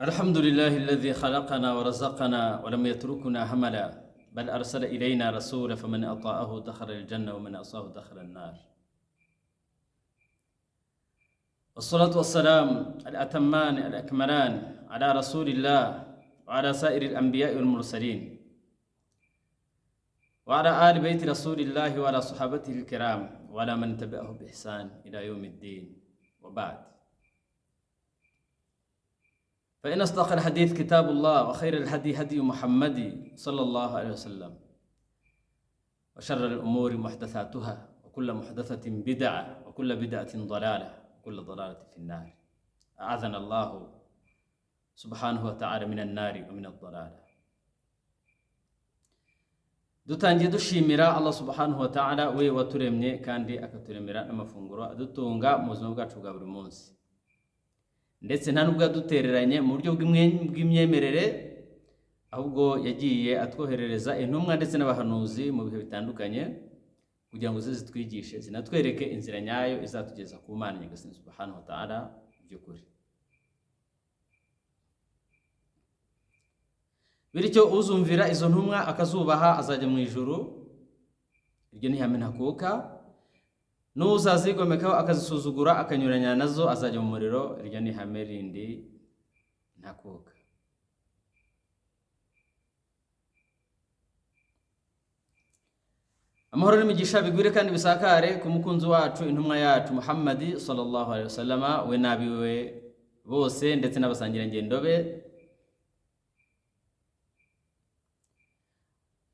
الحمد لله الذي خلقنا ورزقنا ولم يتركنا هملا بل أرسل إلينا رسولا فمن أطاعه دخل الجنة ومن عصاه دخل النار. والصلاة والسلام الأتمان الأكملان على رسول الله وعلى سائر الأنبياء والمرسلين وعلى آل بيت رسول الله وعلى صحابته الكرام وعلى من تبعه بإحسان إلى يوم الدين. وبعد، فإن أصدق الحديث كتاب الله وخير الهدي هدي محمد صلى الله عليه وسلم وشر الأمور محدثاتها وكل محدثة بدعة وكل بدعة ضلالة وكل ضلالة في النار. أعاذنا الله سبحانه وتعالى من النار ومن الضلالة. dutangiye dushimira Allah subhanahu wa ta'ala we waturemye kandi akaturemera n'amafunguro adutunga mu buzima bwacu bwa buri munsi, ndetse nta nubwo yadutereranye mu buryo bw'imyemerere, ahubwo yagiye atwoherereza intumwa ndetse n'abahanuzi mu bihe bitandukanye kugira ngo zitwigishe zinatwereke inzira nyayo izatugeza ku Mana Nyagasani subhanahu wa ta'ala by'ukuri. Bityo uzumvira izo ntumwa akazubaha azajya mu ijuru, iryo ni ihame ntakuka. N'uzazigomekaho akazisuzugura akanyuranya nazo azajya mu muriro, iryo ni ihame rindi ntakuka. Amahoro n'imigisha bigwire kandi bisakare ku mukunzi wacu intumwa yacu Muhammad sallallahu alaihi wasallam, we nabiwe bose ndetse n'abasangirangendo be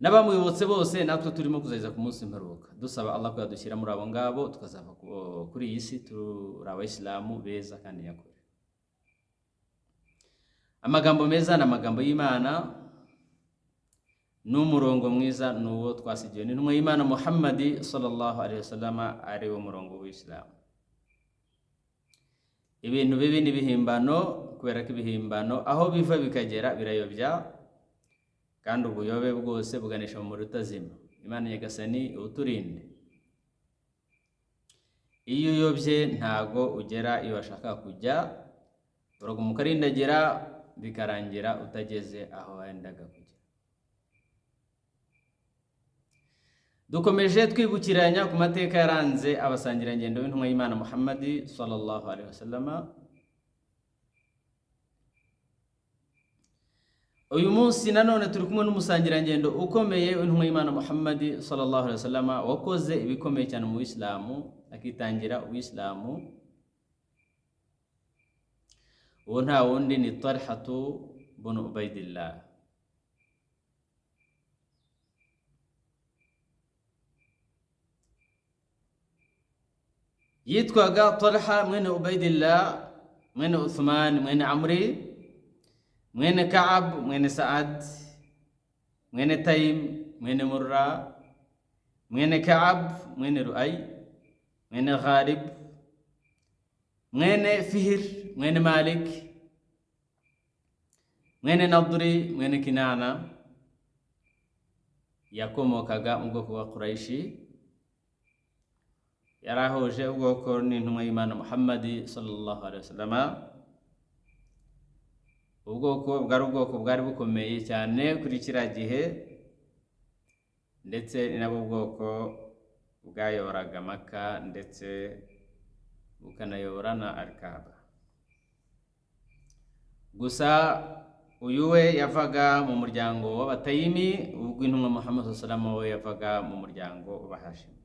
n'abamuyobotse bose, natwe turimo kuzageza ku munsi mperuka, dusaba Allah ko yadushyira muri abo ngabo tukazava kuri iyi si turi abayisilamu beza kandi nyakuri. Amagambo meza ni amagambo y'Imana, n'umurongo mwiza n'uwo twasigiwe n'intumwa y'Imana Muhammad sallallahu alaihi wasallam, ari wo murongo w'Isilamu. Ibintu bibi n'ibihimbano, kubera ko ibihimbano aho biva bikagera birayobya, kandi ubuyobe bwose buganisha mu rutazima. Imana Nyagasani uturinde. Iyo uyobye ntago ugera iyo washaka kujya, uraguma ukarindagera bikarangira utageze aho wendaga kujya. Dukomeje twibukiranya ku mateka yaranze abasangirangendo b'intumwa y'Imana Muhammad sallallahu alaihi wasallam. Uyu munsi nanone turi kumwe n'umusangirangendo ukomeye w'intumwa y'Imana Muhammad sallallahu alaihi wasallam, wakoze ibikomeye cyane mu Islamu, akitangira Uislamu. Uwo nta wundi ni Talhatu bin Ubaidillah. Yitwaga Talha mwene Ubaidillah mwene Uthman mwene Amri mwene Ka'ab mwene Sa'ad mwene Taym mwene Murra mwene Ka'ab mwene Ru'ay mwene Ghalib mwene Fihr mwene Malik mwene Nadri mwene Kinana. Yakomokaga mu bwoko bwa Quraishi, yarahoje ubwoko n'intumwa y'Imana Muhammad sallallahu alaihi wasallam. Ubwoko bwari bukomeye cyane kuri kiriya gihe, ndetse ni nabwo bwoko bwayoboraga Maka ndetse bukanayobora na Al-Kaaba. Gusa uyu we yavaga mu muryango w'Abatayimi, ubwo intumwa Muhammad sallallahu alaihi wasallam we yavaga mu muryango w'Abahashimi.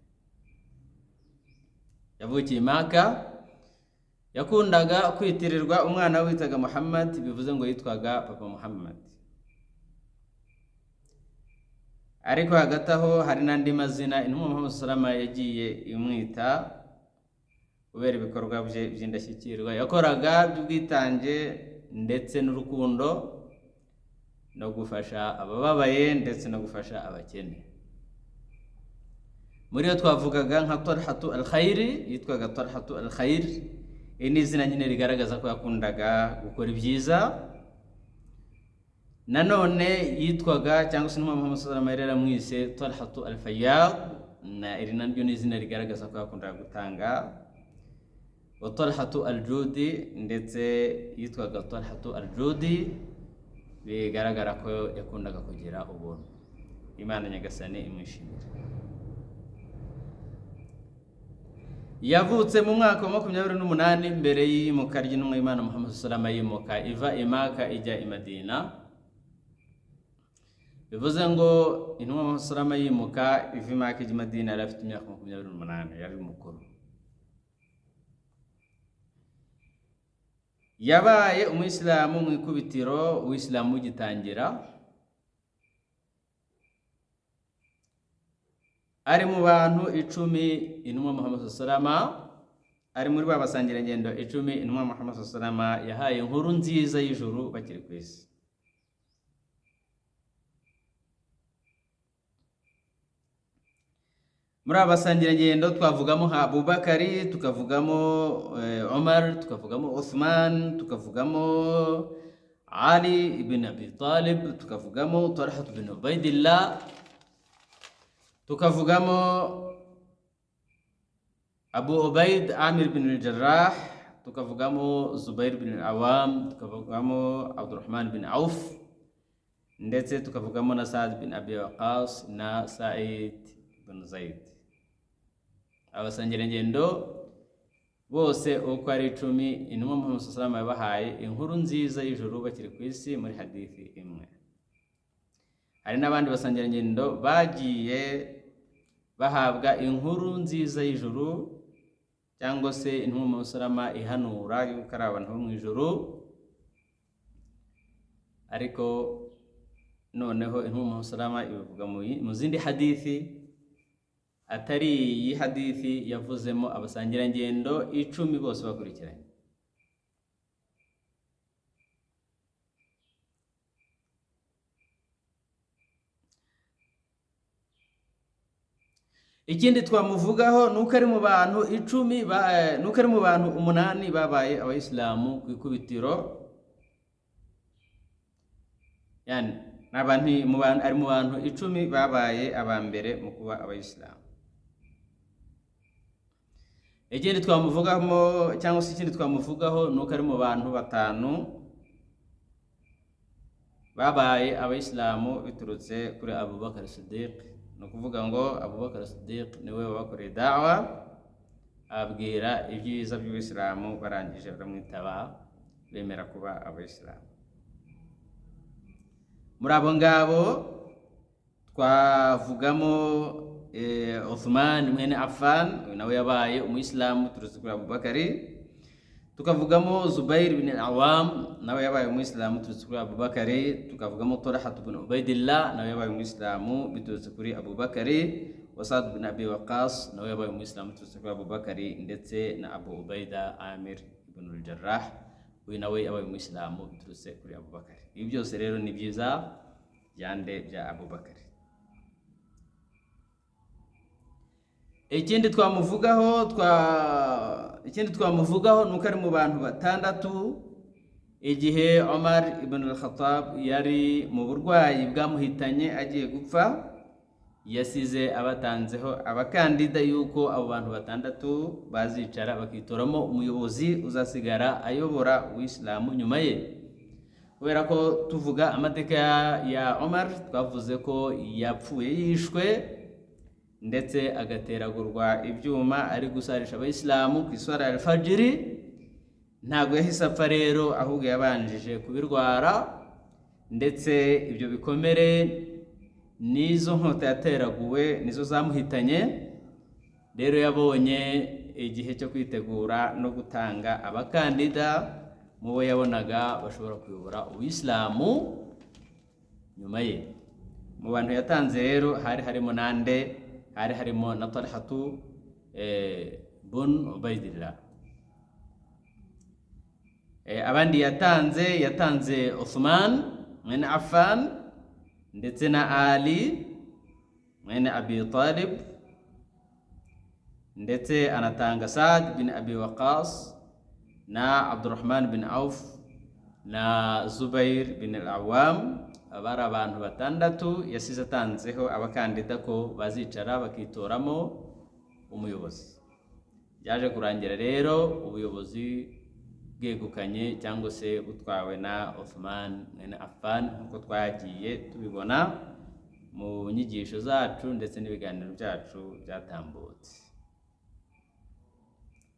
Yavukiye Maka, yakundaga kwitirirwa umwana witaga Muhammad, bivuze ngo yitwaga Papa Muhammad. Ariko hagati aho hari n'andi mazina intumwa Muhammad sallallahu alaihi wasallam yagiye imwita kubera ibikorwa bye by'indashyikirwa yakoraga by'ubwitange ndetse n'urukundo no gufasha abababaye ndetse no gufasha abakene. Muri yo twavugaga nka Talhatu al-Khair, yitwaga Talhatu al-Khair. Iri ni izina nyine rigaragaza ko yakundaga gukora ibyiza. Nanone yitwaga cyangwa se intumwa Muhammad sallallahu alaihi wasallam yaramwise Talhatu al-Fayyad, na iri naryo ni izina rigaragaza ko yakundaga gutanga wa Talhatu al-Judi, ndetse yitwaga Talhatu al-Judi, bigaragara ko yakundaga kugira ubuntu. Imana nyagasani imwishimira. Yavutse mu mwaka wa 28 mbere y'imuka ry'intumwa y'Imana Muhammad sallallahu alaihi wasallam, yimuka iva i Maka ijya i Madina. Bivuze ngo intumwa Muhammad sallallahu alaihi wasallam yimuka iva i Maka ijya i Madina yari afite imyaka 28, yari mukuru. Yabaye umuyisilamu mu ikubitiro uwisilamu ugitangira, ari mu bantu 10 intumwa Muhammad sallallahu alaihi wasallam, ari muri ba basangirangendo 10 intumwa Muhammad sallallahu alaihi wasallam yahaye inkuru nziza y'ijuru bakiri ku isi. Muri abasangirangendo twavugamo nka Abubakari, tukavugamo Umar, tukavugamo Uthman, tukavugamo Ali ibn Abi Talib, tukavugamo Talha ibn Ubaidillah, tukavugamo Abu Ubaid Amir bin al-Jarrah, tukavugamo Zubair bin al-Awam, tukavugamo Abdurrahman bin Auf, ndetse tukavugamo na Sa'd bin Abi Waqqas na Sa'id bin Zaid. Abasangirangendo bose uko ari 10 intumwa Muhammad sallallahu alaihi wasallam yabahaye inkuru nziza y'ijuru bakiri ku isi muri hadithi imwe. Hari n'abandi basangirangendo bagiye bahabwa inkuru nziza y'ijuru, cyangwa se intumwa Muhammad sallallahu alaihi wasallam ihanura yuko ari abantu bo mu ijuru, ariko noneho intumwa Muhammad sallallahu alaihi wasallam ivuga mu zindi hadithi atari iyi hadithi yavuzemo abasangirangendo 10 bose bakurikiranye. Ikindi twamuvugaho nuko ari mu bantu 10 nuko ari mu bantu 8 babaye abayisilamu ku ikubitiro, yani ari mu bantu 10 babaye abambere mu kuba abayisilamu. Ikindi twamuvugamo cyangwa se ikindi twamuvugaho nuko ari mu bantu 5 babaye abayisilamu biturutse kuri Abubakar Siddiq. No kuvuga ngo Abubakar Siddiq niwe wabakoreye da'wa, abwira ibyiza by'Ubuislamu, barangije baramwitaba bemera kuba abayisilamu. Muri abo ngabo twavugamo Uthman mwene Affan, nawe yabaye umuyisilamu turutse kuri Abubakari. Tukavugamo Zubair bin al-Awam, nawe yabaye umuyisilamu turutse kuri Abubakari. Tukavugamo Talha ibn Ubaidillah, nawe yabaye umuyisilamu biturutse kuri Abubakari. Wa Sa'd bin Abi Waqqas, nawe yabaye umuyisilamu turutse kuri Abubakari, ndetse na Abu Ubaida Amir ibn al-Jarrah, uyu nawe yabaye umuyisilamu biturutse kuri Abubakari. Ibi byose rero ni byiza byande bya Abubakari. Ikindi twamuvugaho nuko ari mu bantu 6 igihe Umar ibn al-Khattab yari mu burwayi bwamuhitanye agiye gupfa, yasize abatanzeho abakandida yuko abo bantu 6 bazicara bakitoramo umuyobozi uzasigara ayobora Uislamu nyuma ye. Kubera ko tuvuga amateka ya Umar, twavuze ko yapfuye yishwe ndetse agateragurwa ibyuma ari gusarisha abayisilamu ku iswara al-Fajiri. Ntabwo yahise apfa rero, ahubwo yabanjije kubirwara, ndetse ibyo bikomere nizo nkota yateraguwe nizo zamuhitanye. Rero yabonye igihe cyo kwitegura no gutanga abakandida mu bo yabonaga bashobora kuyobora Uislamu nyuma ye. Mu bantu yatanze rero hari harimo nande, hari harimo na Talhatu bin Ubaidillah. Abandi yatanze Uthman mwene Affan, ndetse na Ali mwene Abi Talib, ndetse anatanga Sa'd bin Abi Waqqas na Abdurrahman bin Auf na Zubair bin al-Awam. Abari abantu 6 yasize atanzeho abakandida ko bazicara bakitoramo umuyobozi. byaje kurangira rero ubuyobozi bwegukanye cyangwa se butwawe na Uthman mwene Affan, nk'uko twagiye tubibona mu nyigisho zacu ndetse n'ibiganiro byacu byatambutse.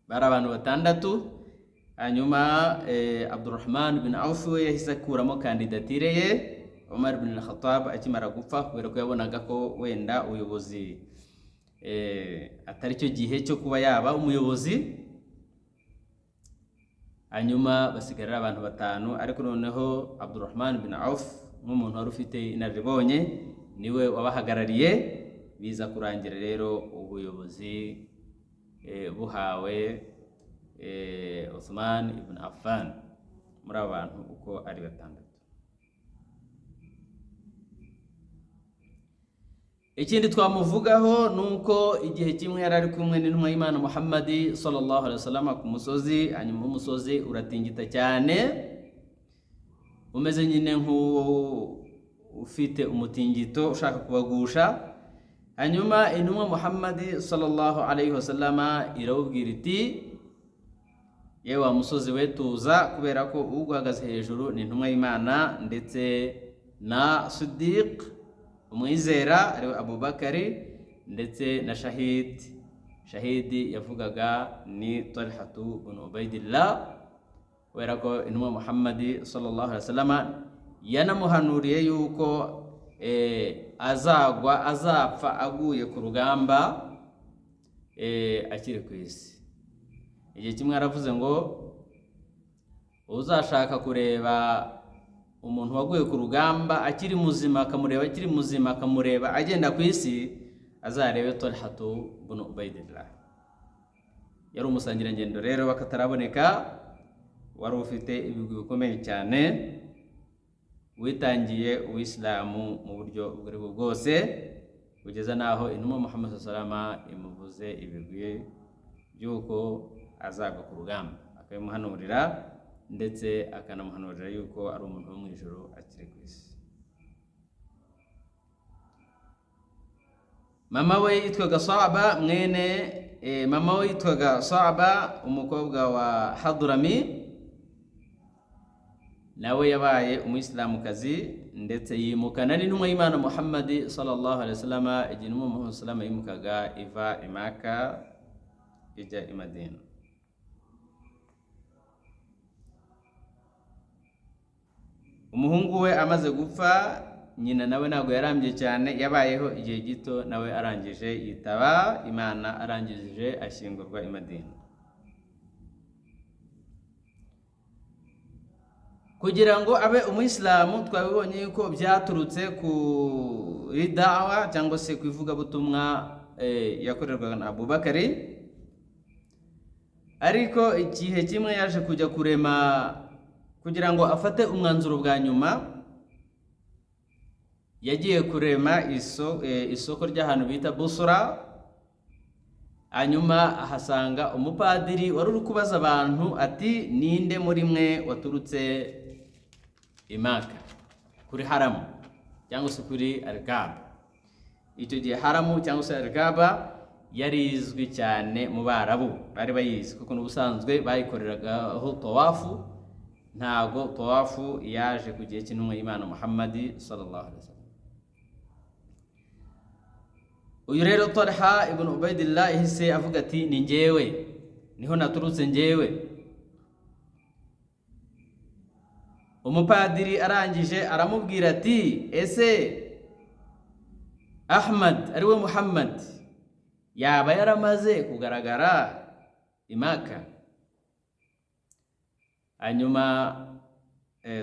Bari abantu batandatu, hanyuma Abdurrahman bin Auf we yahise akuramo kandidatire ye Umar bin al-Khattab akimara gupfa, kubera ko yabonaga ko wenda ubuyobozi atari cyo gihe cyo kuba yaba umuyobozi. Hanyuma basigarira abantu batanu, ariko noneho Abdurrahman bin Auf nk'umuntu wari ufite inararibonye niwe wabahagarariye. Biza kurangira rero ubuyobozi buhawe Uthman ibn Affan muri abo bantu uko ari batandatu. Ikindi twamuvugaho nuko igihe kimwe yari ari kumwe n'intumwa y'Imana Muhammad sallallahu alaihi wasallam ku musozi, hanyuma umusozi uratingita cyane umeze nyine ufite umutingito ushaka kubagusha. Hanyuma intumwa Muhammad sallallahu alaihi wasallam irawubwira iti, yewe wa musozi we tuza, kubera ko uguhagaze hejuru ni intumwa y'Imana ndetse na Siddiq umwizera ariwe Abubakari, ndetse na shahidi yavugaga ni Talhatu bin Ubaidillah, kubera ko intumwa Muhammad sallallahu alaihi wasallam yanamuhanuriye yuko azapfa aguye ku rugamba akiri ku isi. Igihe kimwe aravuze ngo uzashaka kureba umuntu waguye ku rugamba akiri muzima, akamureba agenda ku isi, azarebe Talhatu bin Ubaidillah. Yari umusangirangendo rero bakataraboneka, wari ufite ibigwi bikomeye cyane, witangiye uwisilamu mu buryo ubwo ari bwo bwose, kugeza naho intumwa Muhammad sallallahu alaihi wasallam imuvuze ibigwi by'uko azagwa ku rugamba, akabimuhanurira ndetse akanamuhanurira yuko ari umuntu wo mu ijuru akiri ku isi. Mama we yitwaga Sa'ba umukobwa wa Hadrami, nawe yabaye umuyisilamukazi ndetse yimukana n'intumwa y'Imana Muhammad sallallahu alaihi wasallam. Igihe intumwa Muhammad sallallahu alaihi wasallam yimukaga iva i Maka ijya i Madina. Umuhungu we amaze gupfa, nyina nawe ntabwo yarambye cyane, yabayeho igihe gito nawe arangije yitaba Imana, arangije ashyingurwa i Madina. Kugira ngo abe umuyisilamu twabibonye yuko byaturutse kuri dawa cyangwa se ku ivugabutumwa yakorerwaga na Abubakari, ariko igihe kimwe yaje kujya kurema kugira ngo afate umwanzuro bwa nyuma. Yagiye kurema isoko ry'ahantu bita Busra, hanyuma ahasanga umupadiri wari uri kubaza abantu ati, ninde muri mwe waturutse i Maka kuri haramu cyangwa se kuri Al-Kaaba? Icyo gihe haramu cyangwa se Al-Kaaba yari izwi cyane mu Barabu, bari bayizi kuko n'ubusanzwe bayikoreragaho tawafu. Ntabwo tawafu yaje ku gihe cy'intumwa y'Imana Muhammad sallallahu alaihi wasallam. Uyu rero Talha ibn Ubaidillah yahise avuga ati, ni njyewe, niho naturutse njyewe. Umupadiri arangije aramubwira ati, ese Ahmad ariwe Muhammad yaba yaramaze kugaragara i Maka? Hanyuma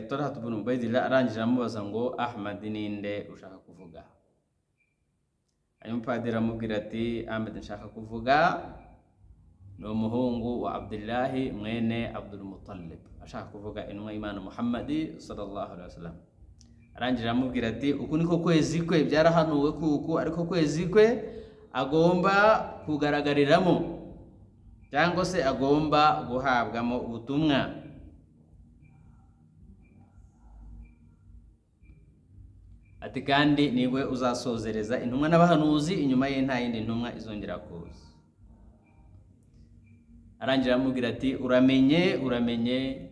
Talha ibn Ubaidillah arangije amubaza ngo, Ahmad ninde ushaka kuvuga? Hanyuma umupadiri aramubwira ati, Ahmad nshaka kuvuga ni umuhungu wa Abdullahi mwene Abdul Muttalib, ashaka kuvuga intumwa y'Imana Muhammad sallallahu alaihi wasallam. Arangije aramubwira ati, uku niko kwezi kwe, byarahanuwe kuko ariko kwezi kwe agomba kugaragariramo cyangwa se agomba guhabwamo ubutumwa. Ati kandi niwe uzasozereza intumwa n'abahanuzi, inyuma ye nta yindi ntumwa izongera kuza. arangira amubwira ati uramenye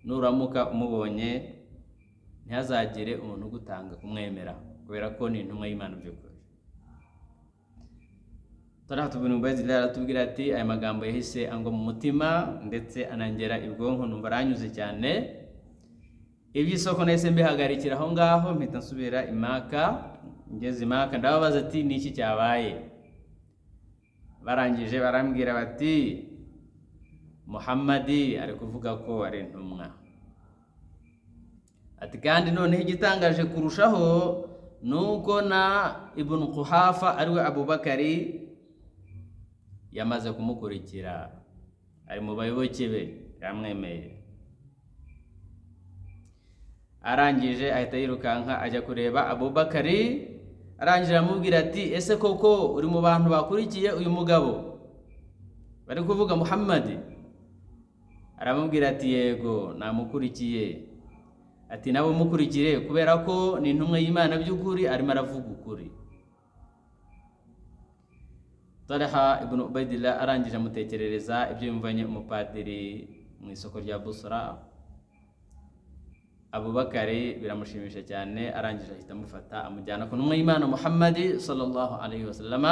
nuramuka umubonye ntihazagire umuntu ugutanga kumwemera kubera ko ni intumwa y'Imana by'ukuri. Talha ibn Ubaydillah aratubwira ati aya magambo yahise angwa mu mutima ndetse anangera ibwonko, numva aranyuze cyane. Iby'isoko nahise mbihagarikira aho ngaho mpita nsubira i Maka. Ngeze i Maka ndababaza ati ni iki cyabaye? Barangije barambwira bati Muhammadi ari kuvuga ko ari intumwa. Ati kandi noneho igitangaje kurushaho nuko na Ibn Quhafa ariwe Abubakari yamaze kumukurikira, ari mu bayoboke be, yamwemeye. Arangije ahita yirukanka ajya kureba Abubakari, arangije amubwira ati ese koko uri mu bantu bakurikiye uyu mugabo bari kuvuga Muhammadi? Aramubwira ati yego namukurikiye. Ati nawe mukurikire kubera ko ni intumwa y'Imana by'ukuri, arimo aravuga ukuri. Talha ibn Ubaydillah arangije amutekerereza ibyo yumvanye umupadiri mu isoko rya Busra. Abubakari biramushimisha cyane, arangije ahita amufata amujyana ku ntumwa y'Imana Muhammad sallallahu alaihi wasallam.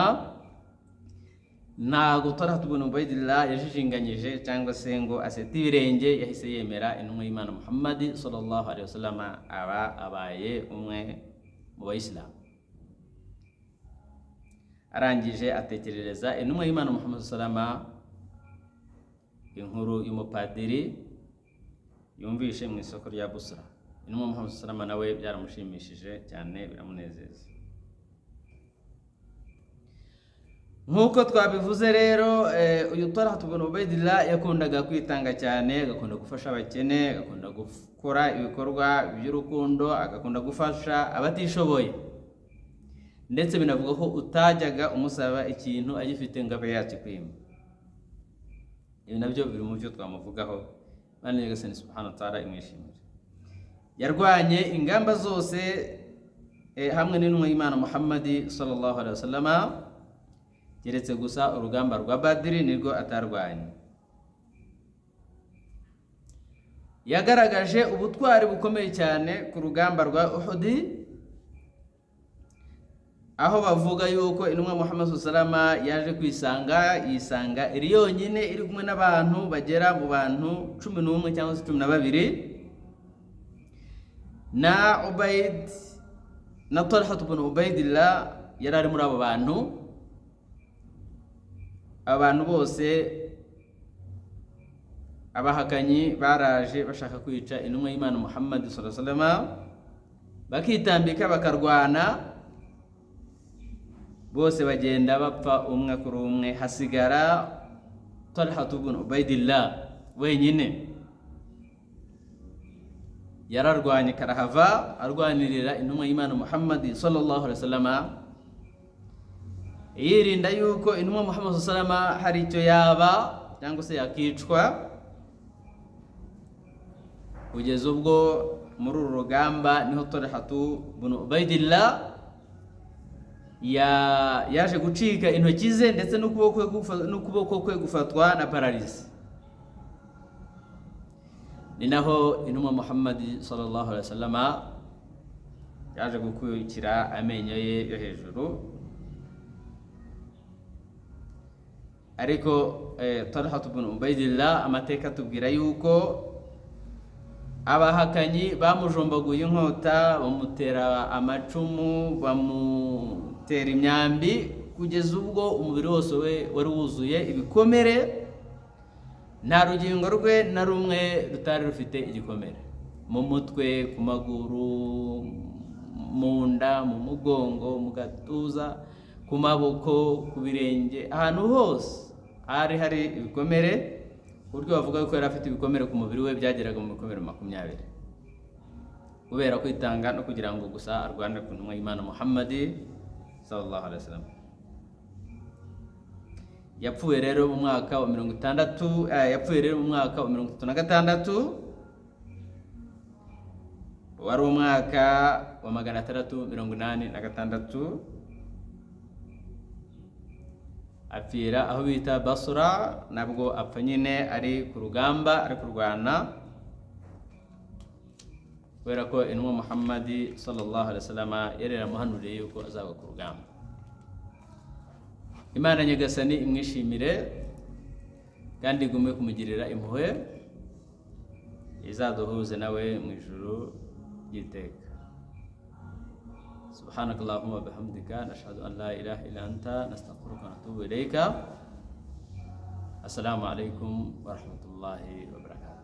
Ntago Talha ibn Ubaydillah yajijinganyije cyangwa se ngo asete ibirenge, yahise yemera intumwa y'Imana Muhammad sallallahu alaihi wasallam, abaye umwe mu Bayisilamu. Arangije atekerereza intumwa y'Imana Muhammad sallallahu inkuru y'umupadiri yumvishe mu isoko rya Busra. Intumwa Muhammad sallallahu nawe byaramushimishije cyane, biramunezeza. Nkuko twabivuze rero, uyu Talha ibn Ubaydillah yakundaga kwitanga cyane, agakunda gufasha abakene, agakunda gukora ibikorwa by'urukundo, agakunda gufasha abatishoboye. Ndetse binavuga ko utajyaga umusaba ikintu agifite ngo abe yakikwima. Ibi nabyo biri mu byo twamuvugaho. Imana Nyagasani subhanahu wa ta'ala imwishimira. Yarwanye ingamba zose hamwe n'intumwa y'Imana Muhammad sallallahu alaihi wasallam, keretse gusa urugamba rwa Badri nirwo atarwanye. Yagaragaje ubutwari bukomeye cyane ku rugamba rwa Uhud, aho bavuga yuko intumwa Muhammad sallallahu yaje yisanga iri yonyine iri kumwe n'abantu bagera mu bantu 11 cyangwa 12, na Ubayd na Talha ibn Ubaydillah yari ari muri abo bantu. Abantu bose abahakanyi baraje bashaka kwica intumwa y'Imana Muhammad sallallahu alaihi wasallam, bakitambika bakarwana, bose bagenda bapfa umwe kuri umwe, hasigara Talha ibn Ubaydillah wenyine. Yararwanye karahava, arwanirira intumwa y'Imana Muhammad sallallahu alaihi wasallam, yirinda yuko intumwa Muhammad sallallahu alaihi wasallam hari icyo yaba cyangwa se yakicwa. Kugeza ubwo muri uru rugamba niho Talha ibn Ubaydillah yaje gucika intoki ze ndetse n'ukuboko kwe gufatwa na paralisi. Ni naho intumwa Muhammad sallallahu alaihi wasallam yaje gukurikira amenyo ye yo hejuru. Ariko Talha ibn Ubaydillah amateka tubwira yuko abahakanyi bamujombaguye inkota, bamutera amacumu, bamutera imyambi, kugeza ubwo umubiri wose we wari wuzuye ibikomere. Nta rugingo rwe na rumwe rutari rufite igikomere, mu mutwe, ku maguru, mu nda, mu mugongo, mu gatuza, ku maboko, ku birenge, ahantu hose hari ibikomere, ku buryo bavuga ko yari afite ibikomere ku mubiri we byageraga mu bikomere 20, kubera kwitanga no kugira ngo gusa arwane ku ntumwa y'Imana Muhammad sallallahu alaihi wasallam. Yapfuye rero mu mwaka wa 36, yapfuye rero mu mwaka wa 36, wari umwaka wa 686. apfira aho bita Basra, nabwo apfa nyine ari ku rugamba, ari kurwana, kubera ko intumwa Muhammad sallallahu alaihi wasallam yari yaramuhanuriye yuko azaba ku rugamba. Imana nyagasani imwishimire kandi igume kumugirira impuhwe, izaduhuze nawe mu ijuru ry'iteka. سبحانك اللهم وبحمدك نشهد أن لا إله إلا أنت نستغفرك ونتوب إليك. السلام عليكم ورحمة الله وبركاته.